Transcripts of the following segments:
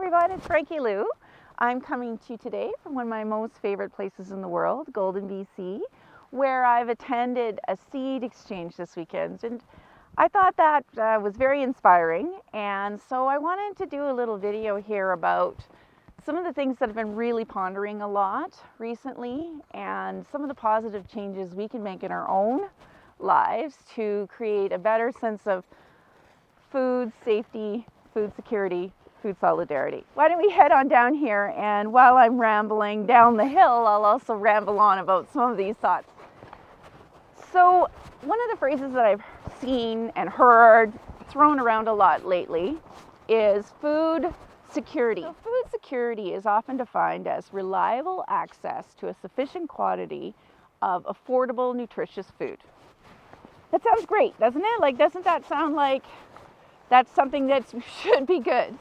everyone, it's Frankie-Lou. I'm coming to you today from one of my most favorite places in the world, Golden, BC, where I've attended a seed exchange this weekend, and I thought that was very inspiring, and so I wanted to do a little video here about some of the things that I've been really pondering a lot recently and some of the positive changes we can make in our own lives to create a better sense of food safety, food security, food solidarity. Why don't we head on down here, and while I'm rambling down the hill, I'll also ramble on about some of these thoughts. So one of the phrases that I've seen and heard thrown around a lot lately is food security. So food security is often defined as reliable access to a sufficient quantity of affordable, nutritious food. That sounds great, doesn't it? Doesn't that sound like that's something that should be good?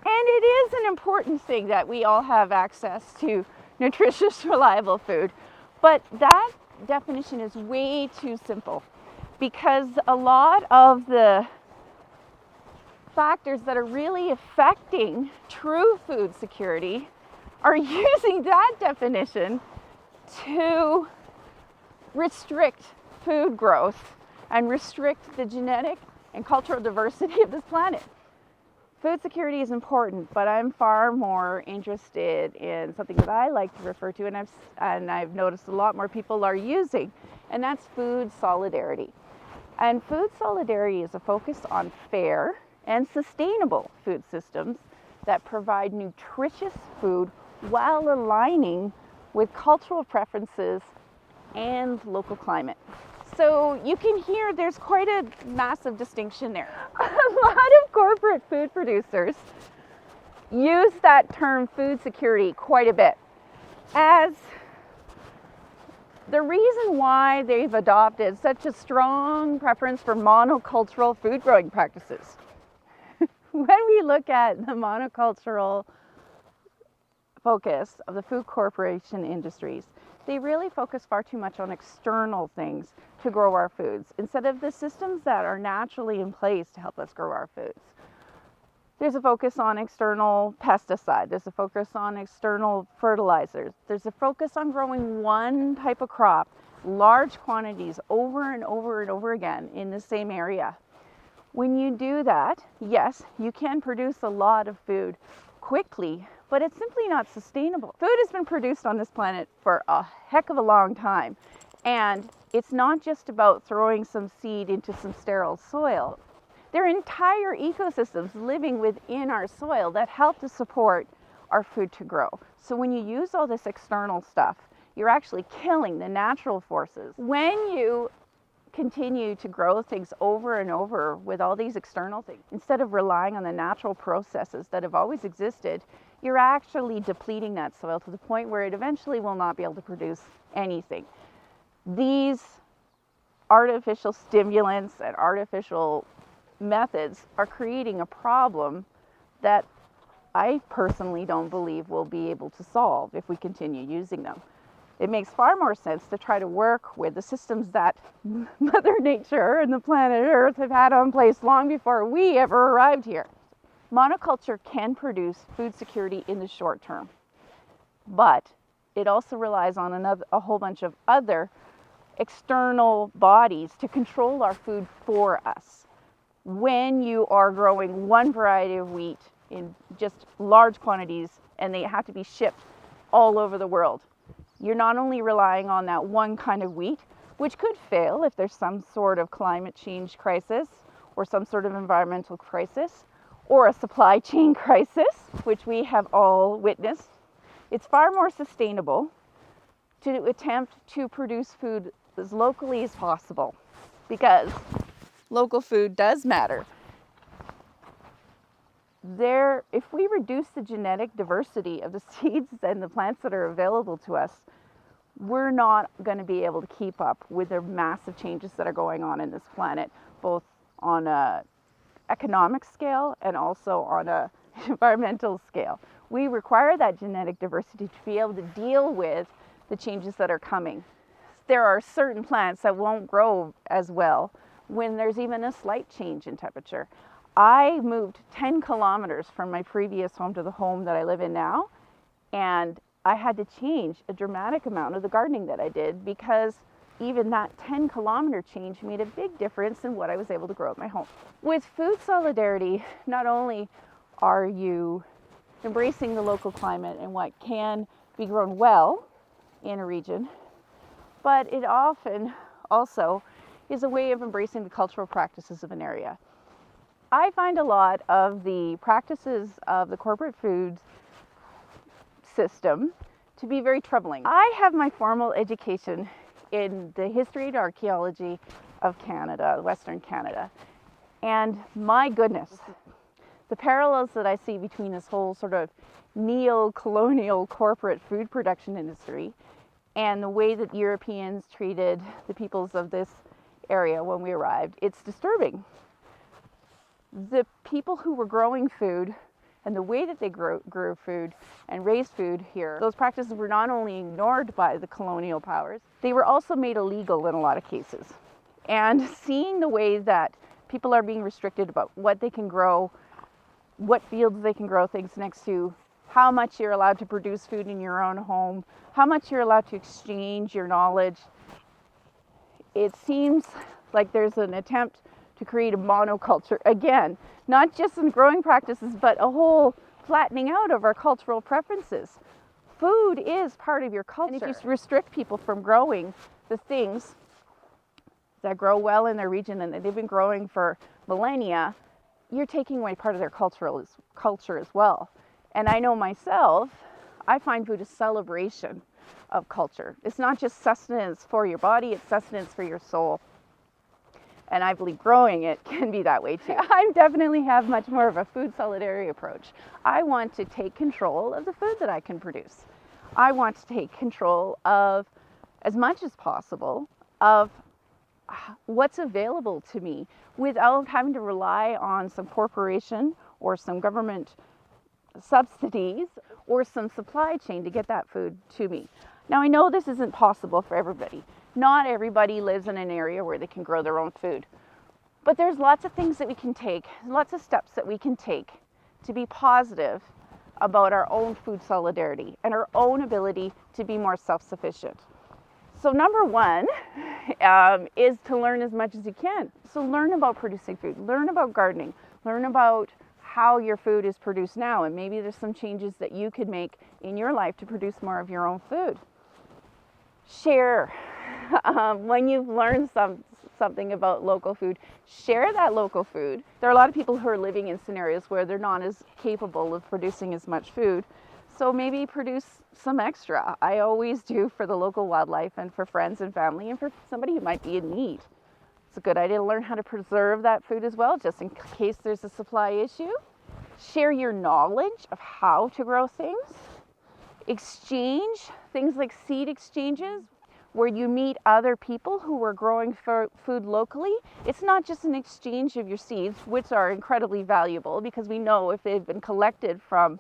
And it is an important thing that we all have access to nutritious, reliable food. But that definition is way too simple, because a lot of the factors that are really affecting true food security are using that definition to restrict food growth and restrict the genetic and cultural diversity of this planet. Food security is important, but I'm far more interested in something that I like to refer to, and I've noticed a lot more people are using, and that's food solidarity. And food solidarity is a focus on fair and sustainable food systems that provide nutritious food while aligning with cultural preferences and local climate. So you can hear there's quite a massive distinction there. A lot of corporate food producers use that term food security quite a bit as the reason why they've adopted such a strong preference for monocultural food growing practices. When we look at the monocultural focus of the food corporation industries, they really focus far too much on external things to grow our foods instead of the systems that are naturally in place to help us grow our foods. There's a focus on external pesticides, there's a focus on external fertilizers, there's a focus on growing one type of crop, large quantities over and over and over again in the same area. When you do that, yes, you can produce a lot of food quickly, but it's simply not sustainable. Food has been produced on this planet for a heck of a long time, and it's not just about throwing some seed into some sterile soil. There are entire ecosystems living within our soil that help to support our food to grow. So when you use all this external stuff, you're actually killing the natural forces. When you continue to grow things over and over with all these external things, instead of relying on the natural processes that have always existed, you're actually depleting that soil to the point where it eventually will not be able to produce anything. These artificial stimulants and artificial methods are creating a problem that I personally don't believe we'll be able to solve if we continue using them. It makes far more sense to try to work with the systems that Mother Nature and the planet Earth have had on place long before we ever arrived here. Monoculture can produce food security in the short term, but it also relies on a whole bunch of other external bodies to control our food for us. When you are growing one variety of wheat in just large quantities and they have to be shipped all over the world, you're not only relying on that one kind of wheat, which could fail if there's some sort of climate change crisis or some sort of environmental crisis or a supply chain crisis, which we have all witnessed. It's far more sustainable to attempt to produce food as locally as possible, because local food does matter. If we reduce the genetic diversity of the seeds and the plants that are available to us, we're not going to be able to keep up with the massive changes that are going on in this planet, both on a economic scale and also on a environmental scale. We require that genetic diversity to be able to deal with the changes that are coming. There are certain plants that won't grow as well when there's even a slight change in temperature. I moved 10 kilometers from my previous home to the home that I live in now, and I had to change a dramatic amount of the gardening that I did, because even that 10-kilometer change made a big difference in what I was able to grow at my home. With food solidarity, not only are you embracing the local climate and what can be grown well in a region, but it often also is a way of embracing the cultural practices of an area. I find a lot of the practices of the corporate food system to be very troubling. I have my formal education in the history and archaeology of Canada, Western Canada, and my goodness, the parallels that I see between this whole sort of neo-colonial corporate food production industry and the way that Europeans treated the peoples of this area when we arrived, it's disturbing. The people who were growing food and the way that they grew food and raised food here, those practices were not only ignored by the colonial powers, they were also made illegal in a lot of cases. And seeing the way that people are being restricted about what they can grow, what fields they can grow things next to, how much you're allowed to produce food in your own home, how much you're allowed to exchange your knowledge, it seems like there's an attempt to create a monoculture. Again, not just in growing practices, but a whole flattening out of our cultural preferences. Food is part of your culture. And if you restrict people from growing the things that grow well in their region and that they've been growing for millennia, you're taking away part of their culture as well. And I know myself, I find food a celebration of culture. It's not just sustenance for your body, it's sustenance for your soul. And I believe growing it can be that way too. I definitely have much more of a food solidarity approach. I want to take control of the food that I can produce. I want to take control of, as much as possible, of what's available to me without having to rely on some corporation or some government subsidies or some supply chain to get that food to me. Now, I know this isn't possible for everybody. Not everybody lives in an area where they can grow their own food. But there's lots of things that we can take, lots of steps that we can take to be positive about our own food solidarity and our own ability to be more self-sufficient. So number one is to learn as much as you can. So learn about producing food, learn about gardening, learn about how your food is produced now, and maybe there's some changes that you could make in your life to produce more of your own food. Share. When you've learned something about local food, share that local food. There are a lot of people who are living in scenarios where they're not as capable of producing as much food. So maybe produce some extra. I always do for the local wildlife and for friends and family and for somebody who might be in need. It's a good idea to learn how to preserve that food as well, just in case there's a supply issue. Share your knowledge of how to grow things. Exchange, things like seed exchanges, where you meet other people who are growing food locally. It's not just an exchange of your seeds, which are incredibly valuable because we know if they've been collected from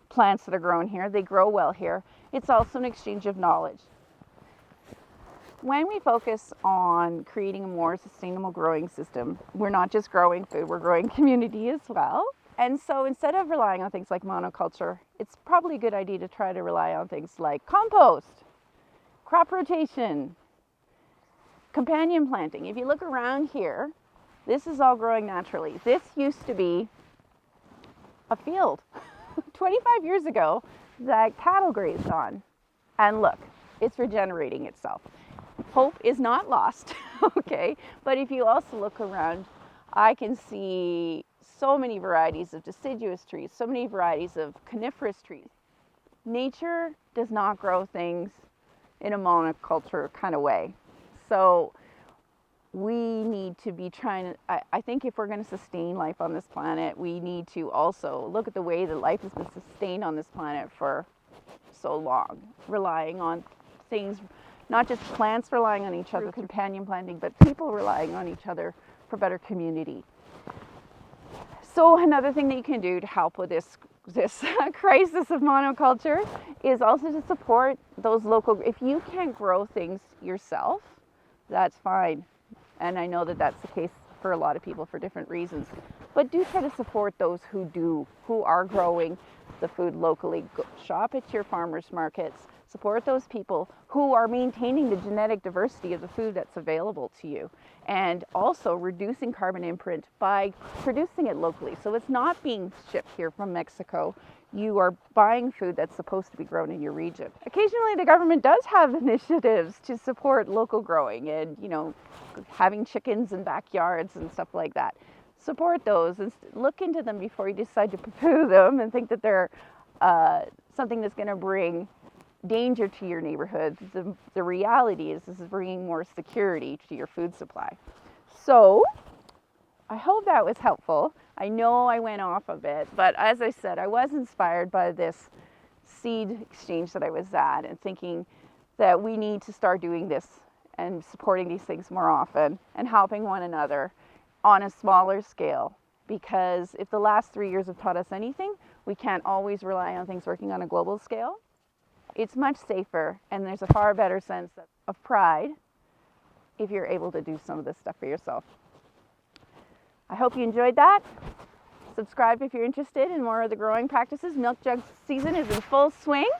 plants that are grown here, they grow well here. It's also an exchange of knowledge. When we focus on creating a more sustainable growing system, we're not just growing food, we're growing community as well. And so instead of relying on things like monoculture, it's probably a good idea to try to rely on things like compost, crop rotation, companion planting. If you look around here, this is all growing naturally. This used to be a field 25 years ago that cattle grazed on. And look, it's regenerating itself. Hope is not lost, okay? But if you also look around, I can see so many varieties of deciduous trees, so many varieties of coniferous trees. Nature does not grow things in a monoculture kind of way. So we need to be trying to, I think if we're going to sustain life on this planet, we need to also look at the way that life has been sustained on this planet for so long, relying on things, not just plants relying on each other, companion planting, but people relying on each other for better community. So another thing that you can do to help with this crisis of monoculture is also to support those local. If you can't grow things yourself, that's fine. And I know that that's the case for a lot of people for different reasons. but do try to support those who are growing the food locally. Shop at your farmers markets. Support those people who are maintaining the genetic diversity of the food that's available to you, and also reducing carbon imprint by producing it locally. So it's not being shipped here from Mexico. You are buying food that's supposed to be grown in your region. Occasionally the government does have initiatives to support local growing and, having chickens in backyards and stuff like that. Support those and look into them before you decide to poo-poo them and think that they're something that's going to bring danger to your neighborhood. The reality is this is bringing more security to your food supply. So I hope that was helpful. I know I went off a bit, but as I said, I was inspired by this seed exchange that I was at and thinking that we need to start doing this and supporting these things more often and helping one another on a smaller scale. Because if the last 3 years have taught us anything, we can't always rely on things working on a global scale. It's much safer, and there's a far better sense of pride if you're able to do some of this stuff for yourself. I hope you enjoyed that. Subscribe if you're interested in more of the growing practices. Milk jug season is in full swing.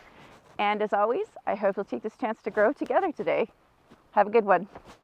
And as always, I hope you'll take this chance to grow together today. Have a good one.